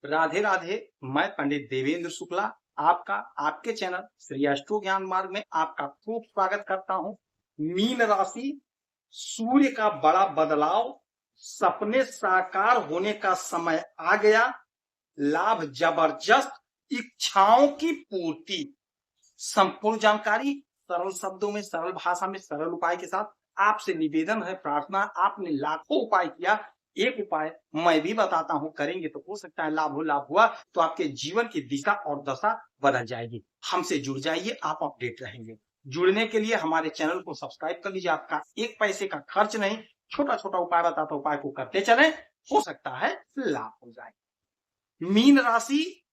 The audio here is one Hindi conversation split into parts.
राधे राधे। मैं पंडित देवेंद्र शुक्ला आपका आपके चैनल श्री अष्टो ज्ञान मार्ग में आपका खूब स्वागत करता हूं। मीन राशि, सूर्य का बड़ा बदलाव, सपने साकार होने का समय आ गया, लाभ जबरदस्त, इच्छाओं की पूर्ति। संपूर्ण जानकारी सरल शब्दों में, सरल भाषा में, सरल उपाय के साथ आपसे निवेदन है, प्रार्थना। आपने लाखों उपाय किया, एक उपाय मैं भी बताता हूं, करेंगे तो हो सकता है लाभ हो। लाभ हुआ तो आपके जीवन की दिशा और दशा बदल जाएगी। हमसे जुड़ जाइए, आप अपडेट रहेंगे। जुड़ने के लिए हमारे चैनल को सब्सक्राइब कर लीजिए। आपका एक पैसे का खर्च नहीं, छोटा छोटा उपाय बताता, उपाय को करते चले, हो सकता है लाभ हो जाए। मीन राशि,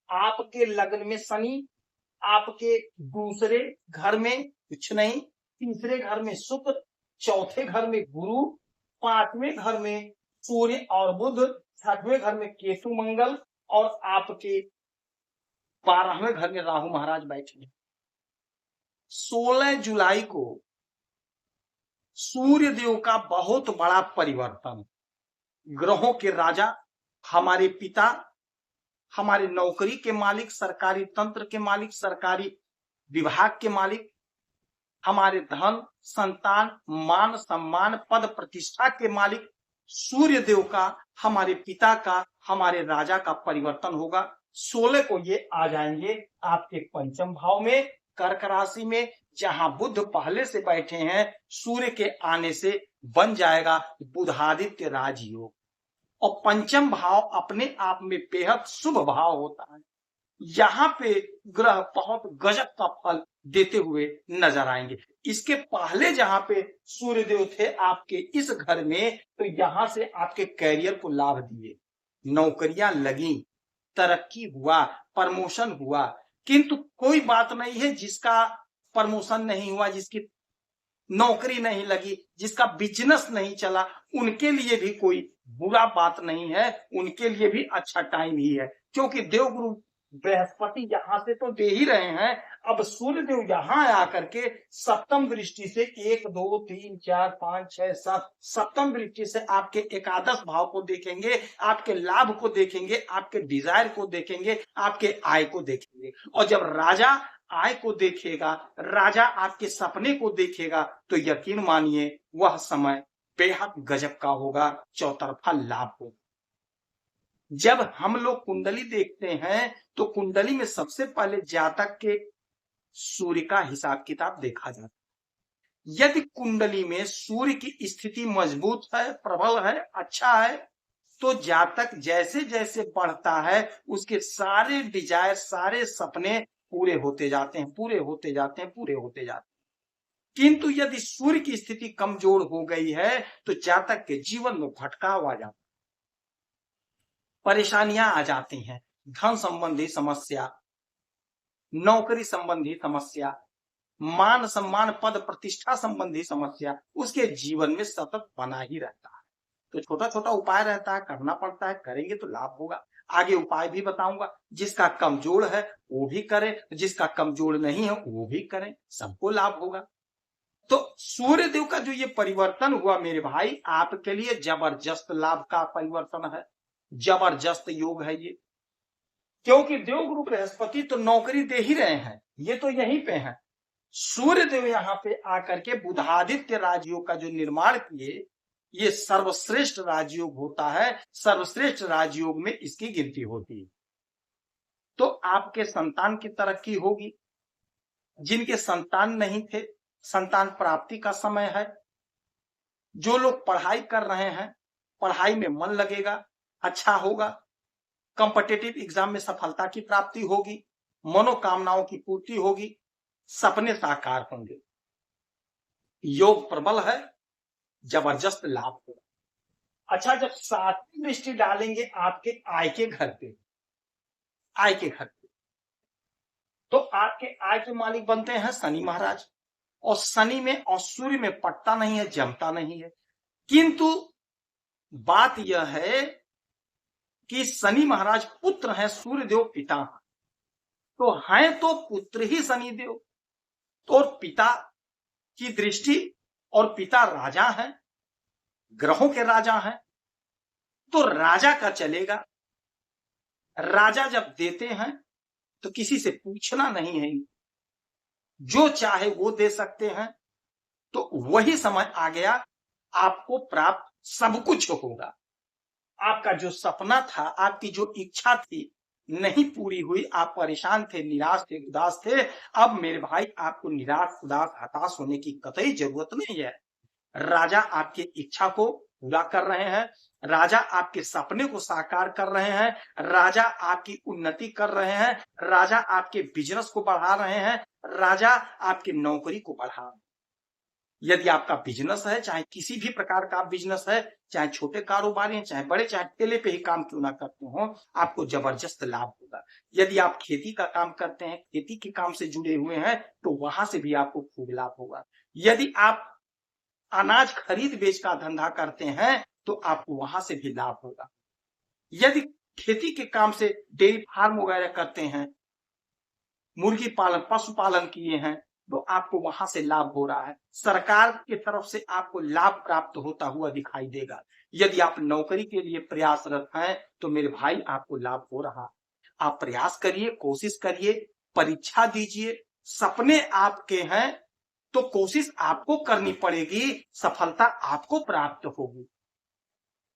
आपके लग्न में शनि, आपके दूसरे घर में कुछ नहीं, तीसरे घर में शुक्र, चौथे घर में गुरु, पांचवें घर में सूर्य और बुध, छठवें घर में केतु मंगल और आपके 12वें घर में राहु महाराज बैठे। 16 जुलाई को सूर्य देव का बहुत बड़ा परिवर्तन, ग्रहों के राजा, हमारे पिता, हमारे नौकरी के मालिक, सरकारी तंत्र के मालिक, सरकारी विभाग के मालिक, हमारे धन, संतान, मान सम्मान, पद प्रतिष्ठा के मालिक सूर्य देव का, हमारे पिता का, हमारे राजा का परिवर्तन होगा। 16 को ये आ जाएंगे आपके पंचम भाव में, कर्क राशि में, जहां बुध पहले से बैठे हैं। सूर्य के आने से बन जाएगा बुधादित्य राजयोग। और पंचम भाव अपने आप में बेहद शुभ भाव होता है। यहाँ पे ग्रह बहुत गजब का फल देते हुए नजर आएंगे। इसके पहले जहां पे सूर्य देव थे आपके इस घर में, तो यहां से आपके कैरियर को लाभ दिए, नौकरियां लगी, तरक्की हुआ, प्रमोशन हुआ। किंतु कोई बात नहीं है जिसका प्रमोशन नहीं हुआ, जिसकी नौकरी नहीं लगी, जिसका बिजनेस नहीं चला, उनके लिए भी कोई बुरा बात नहीं है, उनके लिए भी अच्छा टाइम ही है। क्योंकि देवगुरु बृहस्पति यहां से तो दे ही रहे हैं, अब सूर्य देव यहां आकर के सप्तम दृष्टि से 1 2 3 4 5 6 7 सप्तम दृष्टि से आपके एकादश भाव को देखेंगे, आपके लाभ को देखेंगे, आपके डिजायर को देखेंगे, आपके आय को देखेंगे। और जब राजा आय को देखेगा, राजा आपके सपने को देखेगा, तो यकीन मानिए वह समय बेहद गजब का होगा, चौतरफा लाभ होगा। जब हम लोग कुंडली देखते हैं तो कुंडली में सबसे पहले जातक के सूर्य का हिसाब किताब देखा जाता है। यदि कुंडली में सूर्य की स्थिति मजबूत है, प्रबल है, अच्छा है, तो जातक जैसे जैसे बढ़ता है उसके सारे डिजायर, सारे सपने पूरे होते जाते हैं, पूरे होते जाते हैं, पूरे होते जाते हैं। किंतु यदि सूर्य की स्थिति कमजोर हो गई है तो जातक के जीवन में भटकाव आ जाता है, परेशानियां आ जाती हैं, धन संबंधी समस्या, नौकरी संबंधी समस्या, मान सम्मान, पद प्रतिष्ठा संबंधी समस्या उसके जीवन में सतत बना ही रहता है। तो छोटा छोटा उपाय रहता है, करना पड़ता है, करेंगे तो लाभ होगा। आगे उपाय भी बताऊंगा, जिसका कमजोर है वो भी करें, जिसका कमजोर नहीं है वो भी करें, सबको लाभ होगा। तो सूर्य देव का जो ये परिवर्तन हुआ मेरे भाई, आपके लिए जबरदस्त लाभ का परिवर्तन है, जबरदस्त योग है ये। क्योंकि देवगुरु बृहस्पति तो नौकरी दे ही रहे हैं, ये तो यहीं पे है। सूर्य देव यहाँ पे आकर के बुधादित्य राजयोग का जो निर्माण किए, ये सर्वश्रेष्ठ राजयोग होता है, सर्वश्रेष्ठ राजयोग में इसकी गिनती होती है। तो आपके संतान की तरक्की होगी, जिनके संतान नहीं थे संतान प्राप्ति का समय है। जो लोग पढ़ाई कर रहे हैं, पढ़ाई में मन लगेगा, अच्छा होगा, कॉम्पिटिटिव एग्जाम में सफलता की प्राप्ति होगी, मनोकामनाओं की पूर्ति होगी, सपने साकार होंगे, योग प्रबल है, जबरदस्त लाभ होगा। अच्छा, जब सातवीं दृष्टि डालेंगे आपके आय के घर पे, आय के घर पे, तो आपके आय के मालिक बनते हैं शनि महाराज। और शनि में और सूर्य में पटता नहीं है, जमता नहीं है। किंतु बात यह है कि शनि महाराज पुत्र हैं, सूर्य देव पिता हैं, तो हैं तो पुत्र ही शनि देव, तो पिता की दृष्टि, और पिता राजा हैं, ग्रहों के राजा हैं, तो राजा का चलेगा। राजा जब देते हैं तो किसी से पूछना नहीं है, जो चाहे वो दे सकते हैं। तो वही समय आ गया, आपको प्राप्त सब कुछ होगा। आपका जो सपना था, आपकी जो इच्छा थी, नहीं पूरी हुई, आप परेशान थे, निराश थे, उदास थे। अब मेरे भाई आपको निराश, उदास, हताश होने की कतई जरूरत नहीं है। राजा आपकी इच्छा को पूरा कर रहे हैं, राजा आपके सपने को साकार कर रहे हैं, राजा आपकी उन्नति कर रहे हैं, राजा आपके बिजनेस को बढ़ा रहे हैं, राजा आपकी नौकरी को बढ़ा रहे हैं। यदि आपका बिजनेस है, चाहे किसी भी प्रकार का बिजनेस है, चाहे छोटे कारोबारी हैं, चाहे बड़े, चाहे ठेले पे ही काम क्यों ना करते हो, आपको जबरदस्त लाभ होगा। यदि आप खेती का काम करते हैं, खेती के काम से जुड़े हुए हैं, तो वहां से भी आपको खूब लाभ होगा। यदि आप अनाज खरीद बेच का धंधा करते हैं, तो आपको वहां से भी लाभ होगा। यदि खेती के काम से डेयरी फार्म वगैरह करते हैं, मुर्गी पालन, पशुपालन किए हैं, तो आपको वहां से लाभ हो रहा है। सरकार की तरफ से आपको लाभ प्राप्त होता हुआ दिखाई देगा। यदि आप नौकरी के लिए प्रयासरत हैं, तो मेरे भाई आपको लाभ हो रहा है। आप प्रयास करिए, कोशिश करिए, परीक्षा दीजिए। सपने आपके हैं तो कोशिश आपको करनी पड़ेगी, सफलता आपको प्राप्त होगी।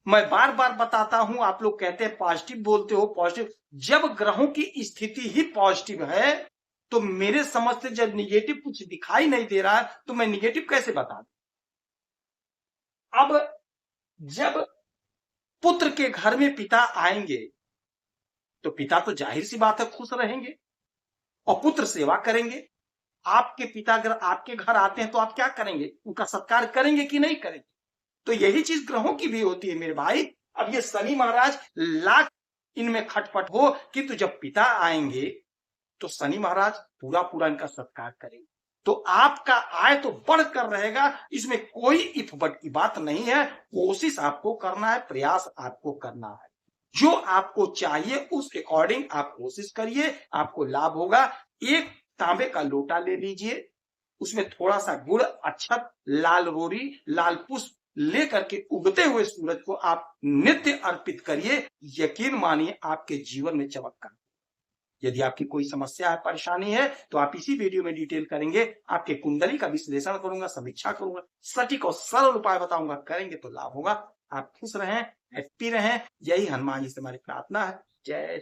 मैं बार बार बताता हूं, आप लोग कहते हैं पॉजिटिव बोलते हो, पॉजिटिव। जब ग्रहों की स्थिति ही पॉजिटिव है, तो मेरे समझ से जब निगेटिव कुछ दिखाई नहीं दे रहा है, तो मैं निगेटिव कैसे बता दूं? अब जब पुत्र के घर में पिता आएंगे, तो पिता तो जाहिर सी बात है खुश रहेंगे और पुत्र सेवा करेंगे। आपके पिता अगर आपके घर आते हैं, तो आप क्या करेंगे? उनका सत्कार करेंगे कि नहीं करेंगे? तो यही चीज ग्रहों की भी होती है मेरे भाई। अब ये शनि महाराज लाख इनमें खटपट हो, किंतु जब पिता आएंगे तो शनि महाराज पूरा पूरा इनका सत्कार करेंगे। तो आपका आय तो बढ़कर रहेगा, इसमें कोई इफ बट की बात नहीं है। कोशिश आपको करना है, प्रयास आपको करना है। जो आपको चाहिए उस अकॉर्डिंग आप कोशिश करिए, आपको लाभ होगा। एक तांबे का लोटा ले लीजिए, उसमें थोड़ा सा गुड़, अक्षत, लाल रोरी, लाल पुष्प लेकर के उगते हुए सूरज को आप नित्य अर्पित करिए। यकीन मानिए आपके जीवन में चमत्कार। यदि आपकी कोई समस्या है, परेशानी है, तो आप इसी वीडियो में डिटेल करेंगे। आपके कुंडली का विश्लेषण करूंगा, समीक्षा करूंगा, सटीक और सरल उपाय बताऊंगा। करेंगे तो लाभ होगा। आप खुश रहें, हैप्पी रहें, यही हनुमान जी से हमारी प्रार्थना है। जय